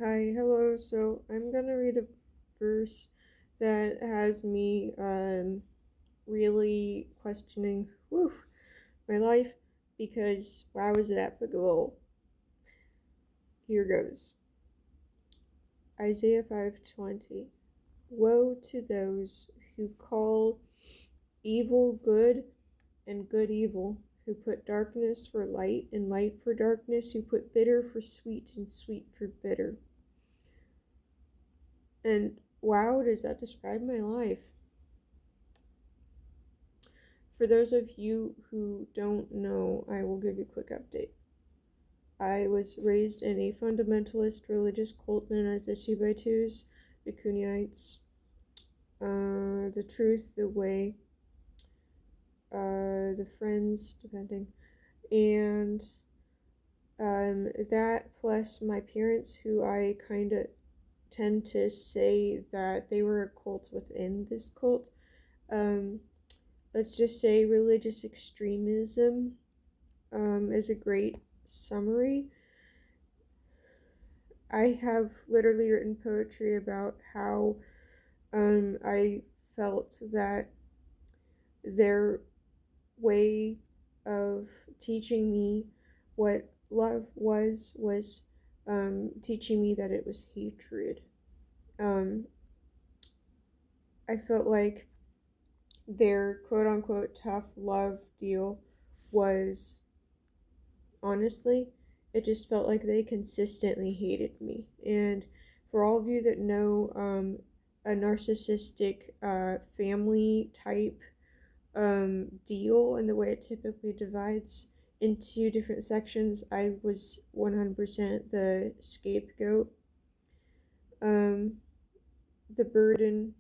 Hi, hello. So I'm gonna read a verse that has me really questioning my life because wow, is it applicable? Here goes. Isaiah 5:20. Woe to those who call evil good and good evil, who put darkness for light and light for darkness, who put bitter for sweet and sweet for bitter. And wow, does that describe my life? For those of you who don't know, I will give you a quick update. I was raised in a fundamentalist religious cult known as the 2x2s, the Kunyites, the Truth, the Way, the Friends, depending, and that plus my parents, who I kind of tend to say that they were a cult within this cult. Let's just say religious extremism is a great summary. I have literally written poetry about how I felt that their way of teaching me what love was teaching me that it was hatred. Um, I felt like their quote unquote tough love deal was honestly, it just felt like they consistently hated me. And for all of you that know a narcissistic family type deal and the way it typically divides into different sections, I was 100% the scapegoat. Um, the burden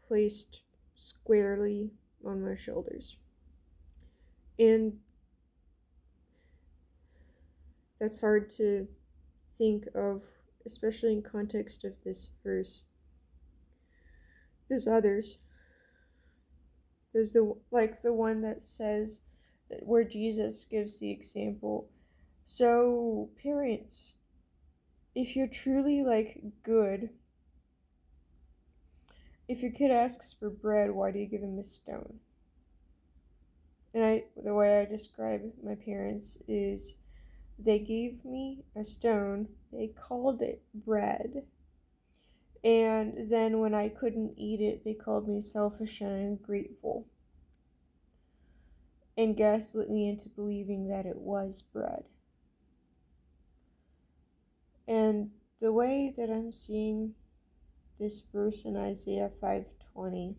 placed squarely on my shoulders. And that's hard to think of, especially in context of this verse. There's others. There's the one that says that where Jesus gives the example. So parents, if you're truly good, if your kid asks for bread, why do you give him a stone? And the way I describe my parents is they gave me a stone, they called it bread, and then when I couldn't eat it, they called me selfish and ungrateful and gaslit me into believing that it was bread. And the way that I'm seeing this verse in Isaiah 5:20,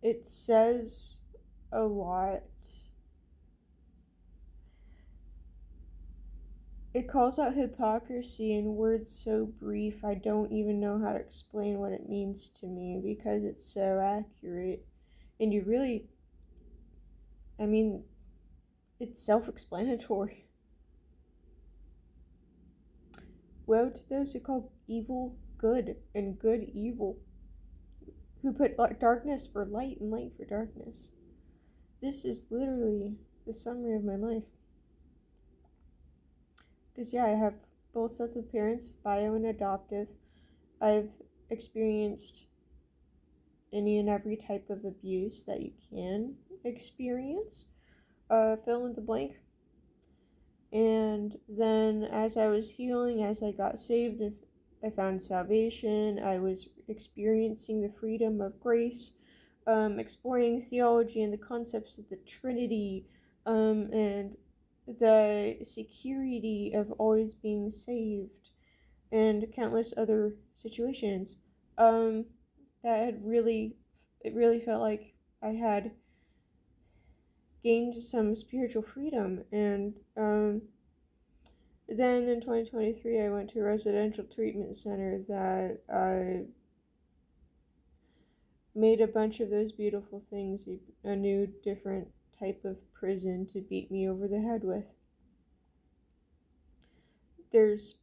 it says a lot. It calls out hypocrisy in words so brief I don't even know how to explain what it means to me because it's so accurate. And I mean, it's self-explanatory. Woe to those who call evil good and good evil, who put darkness for light and light for darkness. This is literally the summary of my life. Because, yeah, I have both sets of parents, bio and adoptive. I've experienced any and every type of abuse that you can experience. Fill in the blank. And then as I was healing, as I got saved, I found salvation, I was experiencing the freedom of grace, exploring theology and the concepts of the Trinity, and the security of always being saved, and countless other situations. That it really felt like I had gained some spiritual freedom. And then in 2023, I went to a residential treatment center that made a bunch of those beautiful things a new, different type of prison to beat me over the head with. There's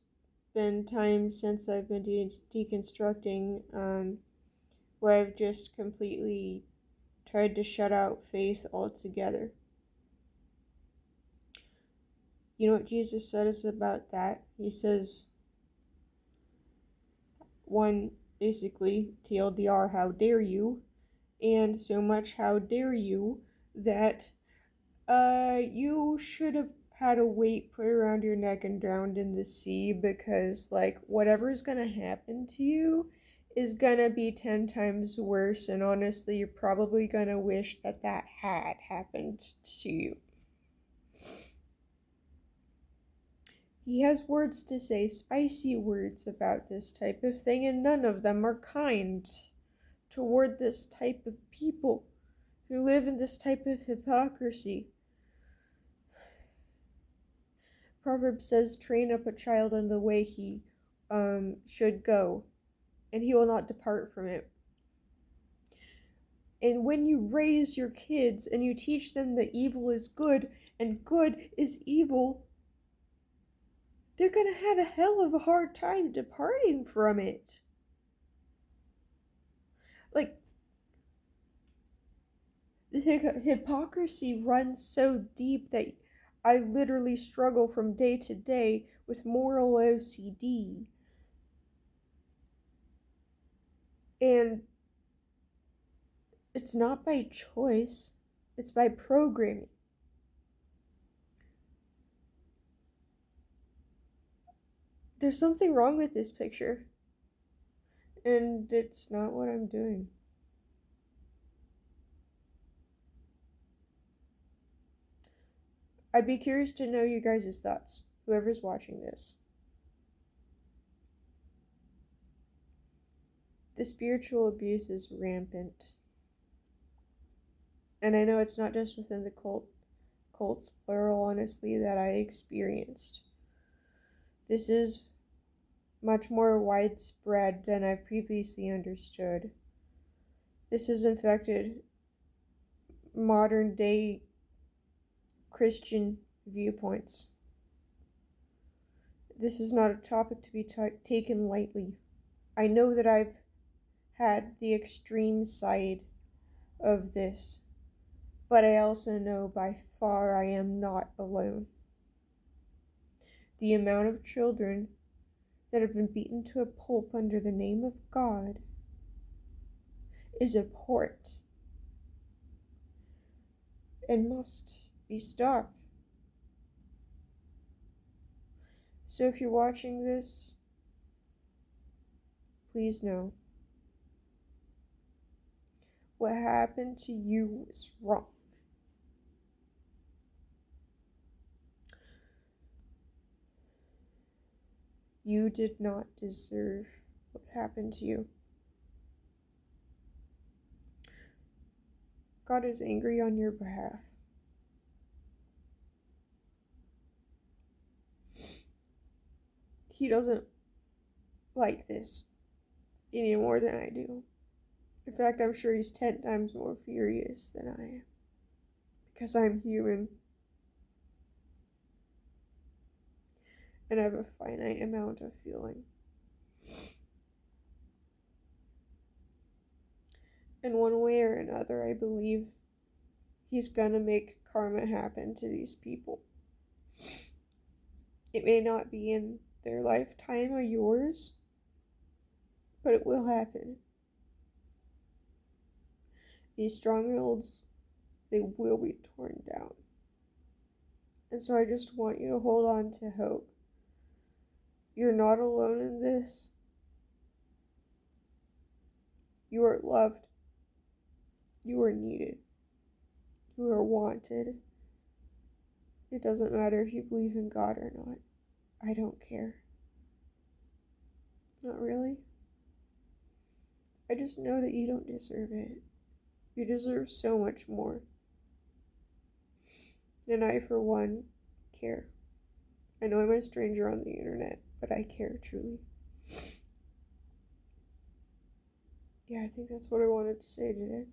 been times since I've been deconstructing where I've just completely tried to shut out faith altogether. You know what Jesus says about that? He says, one, basically, TLDR, how dare you? And so much how dare you that you should have had a weight put around your neck and drowned in the sea, because like whatever's gonna happen to you is gonna be 10 times worse, and honestly you're probably gonna wish that that had happened to you. He has words to say, spicy words about this type of thing, and none of them are kind toward this type of people who live in this type of hypocrisy. Proverbs says, train up a child in the way he should go, and he will not depart from it. And when you raise your kids and you teach them that evil is good and good is evil, they're going to have a hell of a hard time departing from it. Like, the hypocrisy runs so deep that I literally struggle from day to day with moral OCD. And it's not by choice, it's by programming. There's something wrong with this picture, and it's not what I'm doing. I'd be curious to know you guys' thoughts, whoever's watching this. The spiritual abuse is rampant. And I know it's not just within the cults, plural, honestly, that I experienced. This is much more widespread than I previously understood. This has infected modern day Christian viewpoints. This is not a topic to be taken lightly. I know that I've had the extreme side of this, but I also know by far I am not alone. The amount of children that have been beaten to a pulp under the name of God is abhorrent and must be stopped. So if you're watching this, please know what happened to you was wrong. You did not deserve what happened to you. God is angry on your behalf. He doesn't like this any more than I do. In fact, I'm sure he's 10 times more furious than I am, because I'm human. And I have a finite amount of feeling. In one way or another, I believe he's gonna make karma happen to these people. It may not be in their lifetime or yours, but it will happen. These strongholds, they will be torn down. And so I just want you to hold on to hope. You're not alone in this. You are loved. You are needed. You are wanted. It doesn't matter if you believe in God or not. I don't care. Not really. I just know that you don't deserve it. You deserve so much more. And I, for one, care. I know I'm a stranger on the internet, but I care truly. Yeah, I think that's what I wanted to say today.